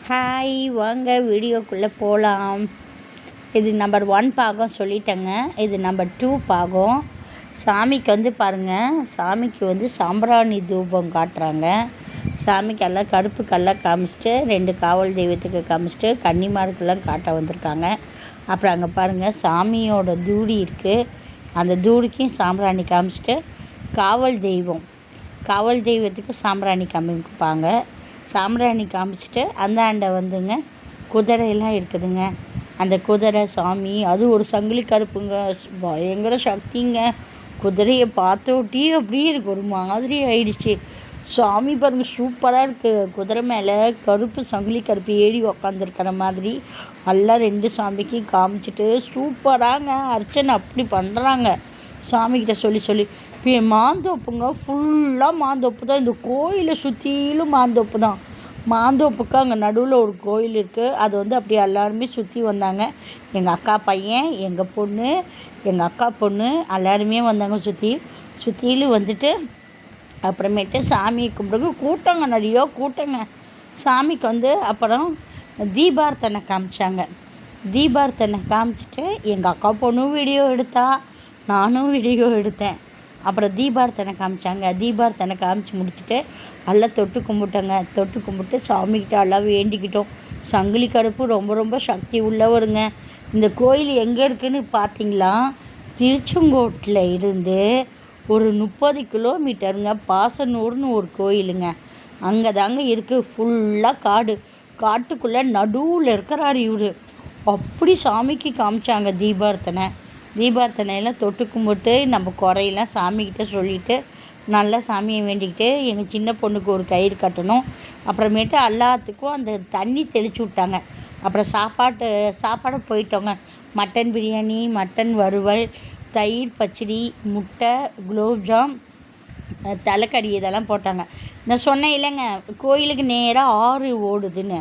Hi, வாங்க வீடியோக்குள்ளே போகலாம். இது நம்பர் 1 பாகம் சொல்லிட்டேங்க. இது நம்பர் 2 பாகம். சாமிக்கு பாருங்கள், சாமிக்கு சாம்பிராணி தூபம் காட்டுறாங்க. சாமிக்கு எல்லாம் கருப்பு கல்லை காமிச்சிட்டு 2 காவல் தெய்வத்துக்கு காமிச்சிட்டு கன்னிமாருக்கெல்லாம் காட்ட வந்திருக்காங்க. அப்புறம் அங்கே பாருங்கள், சாமியோட தூடி இருக்குது. அந்த தூடிக்கும் சாம்பிராணி காமிச்சிட்டு காவல் தெய்வத்துக்கு சாம்பிராணி காமிப்பாங்க. சாம்பிராணி காமிச்சிட்டு அந்தாண்ட குதிரையெல்லாம் இருக்குதுங்க. அந்த குதிரை சாமி அது ஒரு சங்கிலி கருப்புங்க, பயங்கர சக்திங்க. குதிரையை பார்த்தோட்டி அப்படியே எனக்கு ஒரு மாதிரி ஆயிடுச்சு. சாமி பாருங்கள், சூப்பராக இருக்குது. குதிரை மேலே கருப்பு சங்கிலி கருப்பு ஏறி உக்காந்துருக்கிற மாதிரி எல்லாம் 2 சாமிக்கு காமிச்சிட்டு சூப்பராங்க அர்ச்சனை அப்படி பண்ணுறாங்க. சாமிக்கிட்ட சொல்லி மாந்தோப்புங்க, ஃபுல்லாக மாந்தோப்பு தான். இந்த கோயிலை சுற்றிலும் மாந்தோப்பு தான். மாந்தோப்புக்கு அங்கே நடுவில் ஒரு கோயில் இருக்குது. அது அப்படி எல்லாருமே சுற்றி வந்தாங்க. எங்கள் அக்கா பையன், எங்கள் பொண்ணு, எங்கள் அக்கா பொண்ணு எல்லாருமே வந்தாங்க. சுற்றிலும் அப்புறமேட்டு சாமியை கும்பிடுங்க. கூட்டங்க, நிறைய கூட்டங்க. சாமிக்கு அப்புறம் தீபார்த்தனை காமிச்சாங்க. தீபார்த்தனை காமிச்சிட்டு எங்கள் அக்கா பொண்ணும் வீடியோ எடுத்தா, நானும் வீடியோ எடுத்தேன். அப்புறம் தீபார்த்தனை காமிச்சாங்க. தீபார்த்தனை காமிச்சு முடிச்சுட்டு எல்லாம் தொட்டு கும்பிட்டு சாமிக்கிட்ட எல்லாம் வேண்டிக்கிட்டோம். சங்கிலி கருப்பு ரொம்ப ரொம்ப சக்தி உள்ளவருங்க. இந்த கோயில் எங்கே இருக்குதுன்னு பார்த்தீங்களா, திருச்செங்கோட்டில் இருந்து ஒரு 30 கிலோமீட்டருங்க. பாசனூர்னு ஒரு கோயிலுங்க, அங்கே தாங்க இருக்குது. ஃபுல்லாக காட்டுக்குள்ளே நடுவில் இருக்கிறார் இவர். அப்படி சாமிக்கு காமிச்சாங்க தீபார்த்தனையெல்லாம் தொட்டு கும்பிட்டு நம்ம குறையெல்லாம் சாமிக்கிட்ட சொல்லிவிட்டு நல்லா சாமியை வேண்டிக்கிட்டு எங்கள் சின்ன பொண்ணுக்கு ஒரு கயிறு கட்டணும். அப்புறமேட்டு எல்லாத்துக்கும் அந்த தண்ணி தெளித்து விட்டாங்க. அப்புறம் சாப்பாடு போயிட்டோங்க. மட்டன் பிரியாணி, மட்டன் வறுவல், தயிர் பச்சடி, முட்டை, குலோப்ஜாம், தலைக்கறி இதெல்லாம் போட்டாங்க. நான் சொன்னேன் இல்லைங்க, கோயிலுக்கு நேராக ஆறு ஓடுதுன்னு.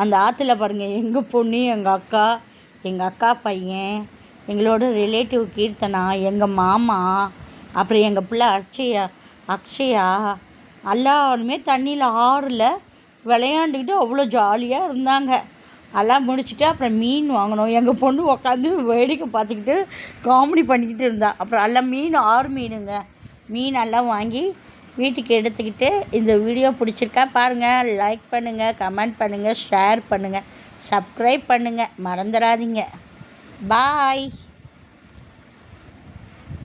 அந்த ஆற்றுல பாருங்கள், எங்கள் பொண்ணு, எங்கள் அக்கா பையன், எங்களோட ரிலேட்டிவ் கீர்த்தனா, எங்கள் மாமா, அப்புறம் எங்கள் பிள்ளை அக்ஷயா எல்லாருமே தண்ணியில் ஆறில் விளையாண்டுக்கிட்டு அவ்வளோ ஜாலியாக இருந்தாங்க. எல்லாம் முடிச்சுட்டு அப்புறம் மீன் வாங்கினோம். எங்கள் பொண்ணு உட்காந்து வேடிக்கை பார்த்துக்கிட்டு காமெடி பண்ணிக்கிட்டு இருந்தா. அப்புறம் எல்லாம் மீனுங்க, மீனெல்லாம் வாங்கி வீட்டுக்கு எடுத்துக்கிட்டு. இந்த வீடியோ பிடிச்சிருக்கா பாருங்கள், லைக் பண்ணுங்கள், கமெண்ட் பண்ணுங்கள், ஷேர் பண்ணுங்கள், சப்ஸ்கிரைப் பண்ணுங்கள், மறந்துடாதீங்க. பாய்.